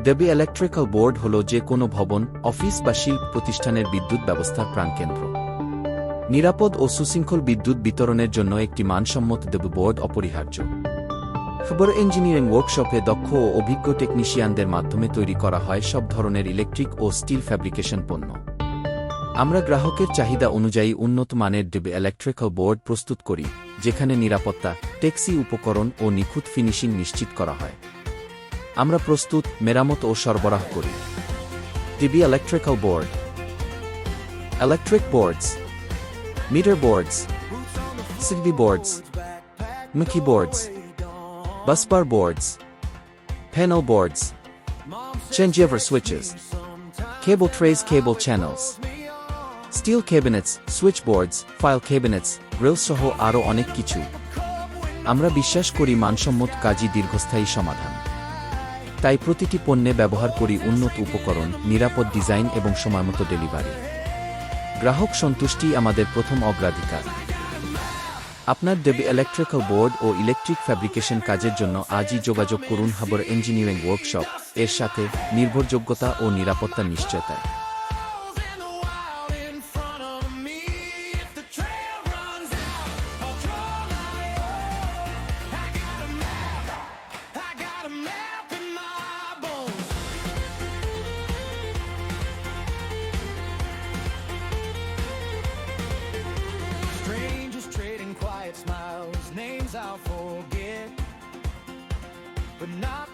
দেবী electrical board হল যে কোনো ভবন, অফিস বা শিল্প প্রতিষ্ঠানের বিদ্যুৎ ব্যবস্থার প্রাণকেন্দ্র। নিরাপদ ও সুশৃঙ্খল বিদ্যুৎ বিতরণের জন্য একটি মানসম্মত দেবী বোর্ড অপরিহার্য। খবর ইঞ্জিনিয়ারিং ওয়ার্কশপে দক্ষ ও অভিজ্ঞ টেকনিশিয়ানদের মাধ্যমে তৈরি করা হয় সব ধরনের ইলেকট্রিক ও স্টিল ফ্যাব্রিকেশন পণ্য। আমরা গ্রাহকের চাহিদা অনুযায়ী উন্নত মানের দেবী ইলেকট্রিক্যাল বোর্ড প্রস্তুত করি, যেখানে নিরাপত্তা, টেকসই উপকরণ ও নিখুঁত ফিনিশিং নিশ্চিত করা হয়। আমরা প্রস্তুত, মেরামত ও সরবরাহ করি। Devi electrical board, electric boards, meter boards, সিগবি বোর্ডস, মুখী boards, busbar boards, panel boards, changeover switches, cable trays, cable channels, steel cabinets, switchboards, file cabinets, grills সহ আরও অনেক কিছু। আমরা বিশ্বাস করি মানসম্মত কাজই দীর্ঘস্থায়ী সমাধান। তাই প্রতিটি পণ্যে ব্যবহার করি উন্নত উপকরণ, নিরাপদ ডিজাইন এবং সময়মতো ডেলিভারি। গ্রাহক সন্তুষ্টি আমাদের প্রথম অগ্রাধিকার। আপনার দেবী ইলেকট্রিক্যাল বোর্ড ও ইলেকট্রিক ফ্যাব্রিকেশন কাজের জন্য আজই যোগাযোগ করুন খবর ইঞ্জিনিয়ারিং ওয়ার্কশপ এর সাথে, নির্ভরযোগ্যতা ও নিরাপত্তার নিশ্চয়তায়। Strangers trading quiet smiles, names I'll forget, but not